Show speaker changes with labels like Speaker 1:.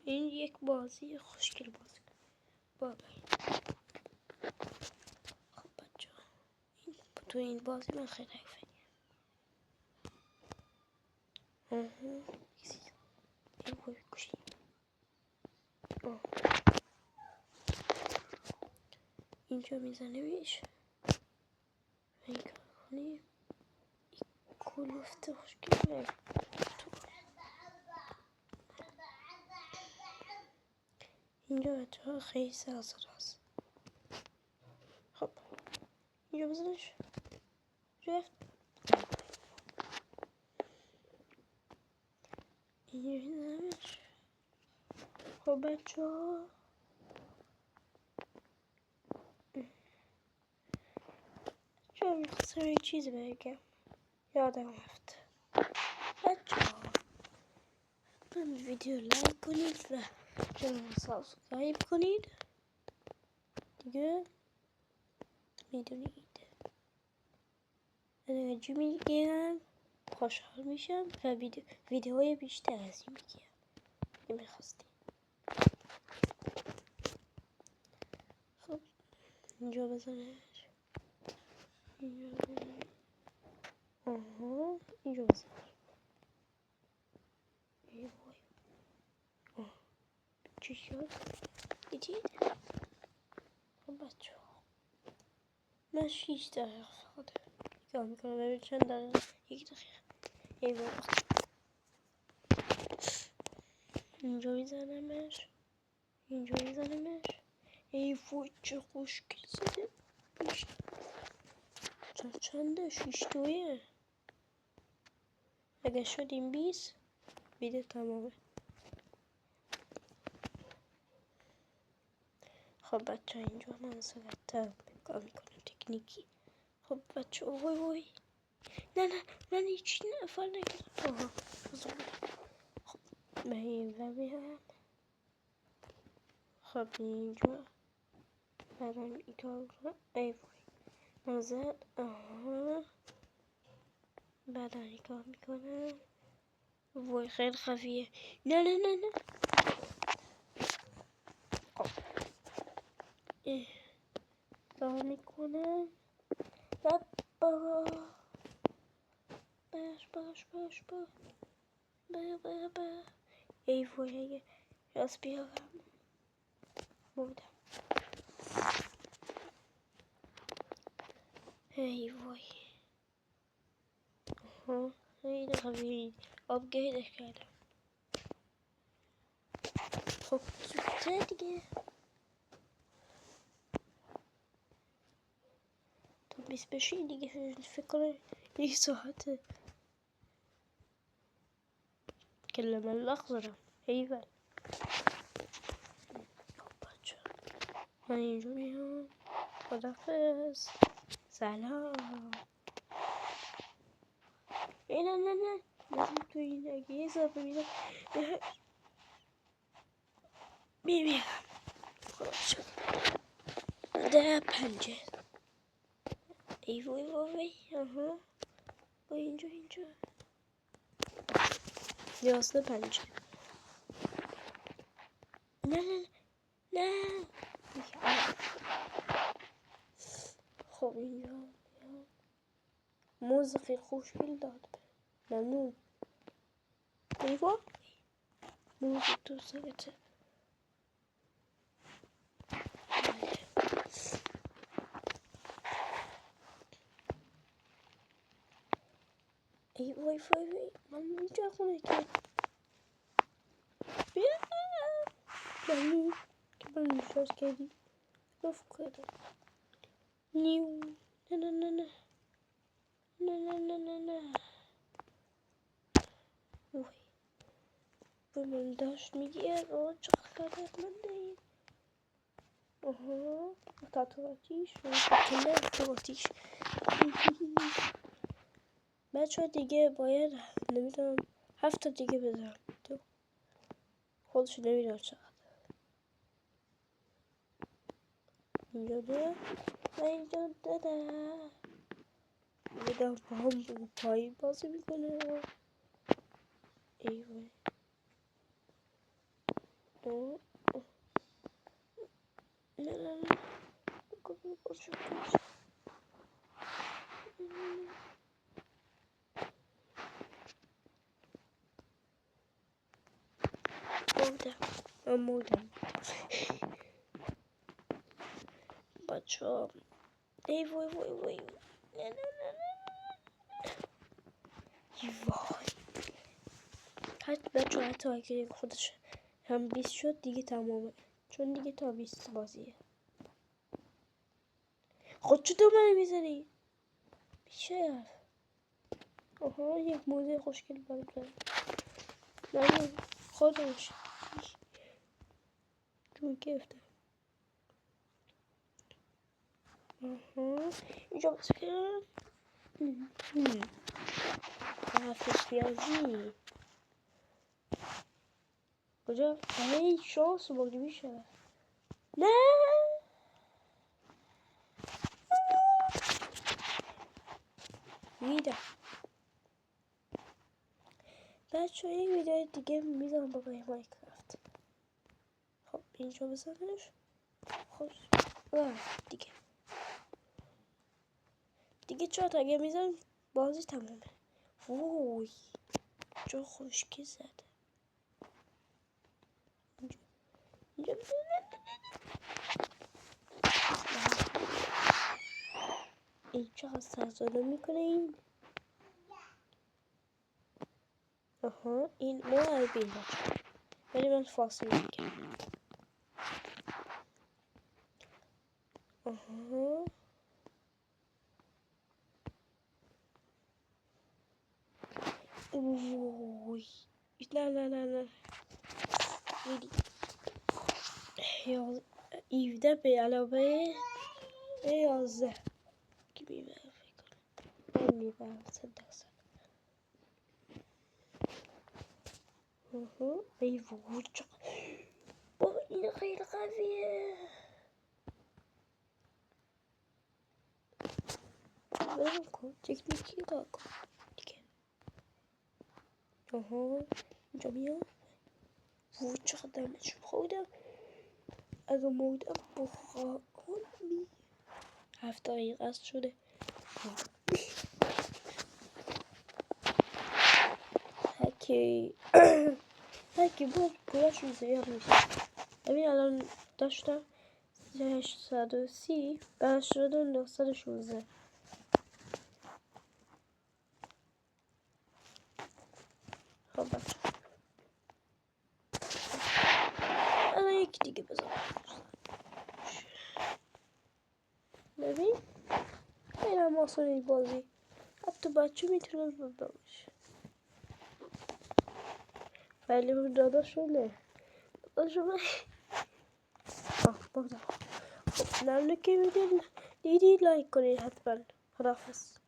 Speaker 1: این یک بازی خوشگل بازی بابا. خب بچه تو این بازی من خیلی حیفه. این خوبی کشی. اینجا میزنیمش. این کار کنیم. کلوفته خوشگله. اینجا بچه ها خیلی سراسر هست. خب اینجا بزنش. رفت. اینجا بزنش. خب بچه ها چون سری چیزی بگم یادم رفت. بچه ها من ویدیو لایک کنید و چنل سابسکرایب کنید دیگه میدونید. اگر چی میگم خوشحال میشم و ویدیوهای بیشتر از این میگم میخواستیم. خب اینجا بزنش. اینجا بزنش. اینجا بزنش. ای وای. چی شد؟ دیدید؟ خب بچه ها من 6 دقیقه فقط نگاه میکنم ببین چند دقیقه. 1 دقیقه. ای وای. اینجا میزنمش. اینجا میزنمش. ای وای چه خوشگل زده. چنده؟ 6 تویه. اگه شدیم 20 ویدیو تمامه. خب بچه اینجا من سرعت کار میکنم تکنیکی. خب بچه وای وای نه من هیچی نفر نکردم. خب من این میرم. خب اینجا برام این کار کنم. ای وای نزد. بعد این کار میکنم. وای خیلی خفیه. نه کار میکنم. بابا باش با ای وای راست بیارم بودم. ای وای خیلی خفیه. آپگریدش کردم. خب زودتر دیگه تا 20 بشین دیگه. فکر کنم 1 ساعته. كلم الأخضر أيوة. من اینجا میام. خدافظ. سلام. نه لازم تو این اگه یه اضافه میدم میمیرم. خدا شکر. ده 5. ای وای با اینجا یاسه 5. نه خب اینجا موز خیلی خوشگل داد. ممنون. ای وای موز تو سرته. ای وای من اینجا خونه که بیا ممنون که من نشاز کردی. لطف کردم. نیو نه وای به من داشت میگه چقدر خدمتمنده این. تاتواتیش کله تاتواتیش. بچه دیگه باید نمیدونم 7 دیگه بزنم. تو خودش نمیدونم چقدر. اینجا ده و اینجا ده میدم با هم پایی بازی میکنه. ای وای نه نه نه مردم بچه ها ای وای وای وای نه نه نه نه وای بچه ها حتی اگه خودش هم 20 شد دیگه تمامه چون دیگه تا 20 بازیه خود چطور منو میزنی بیشرف آها یک موزه خوشگل برم نه خودش جون گرفتم اینجا بس کرد حرفش بیازی کجا؟ ای شانس بردی میشه نه میدم بچه ها یک ویدیو دیگه میذارم با مایکرافت خب اینجا بزنش خوش دیگه 4 تا اگه میزنم بازی تمومه وای چه خوشگل زده اینجا این چقدر سرزاده میکنه این آها این ما بین ولی من فاصله میگم آها اوی نه نه نه نه ویدی 17 به علاوه 11 که میبره فکر کنم من میبرم 100%. ای وای بابا این خیلی قویه برم کن تکنیکی را کن دیگه آها اینجا میام وای چقدر دمش خودم اگه مردم بخوا کنمی 7 دقیقه است شده هکی باز پولاشون زیاد میشه ببین الان داشتم 830 برش شده 916 خب بچه الان یکی دیگه بزنم ببین خیلی هم آسانه این بازی حتی بچه میتونه ببرمش ولی اون داداشونه بگذار خب ممنون که دیدی لایک کنید حتما خداحافظ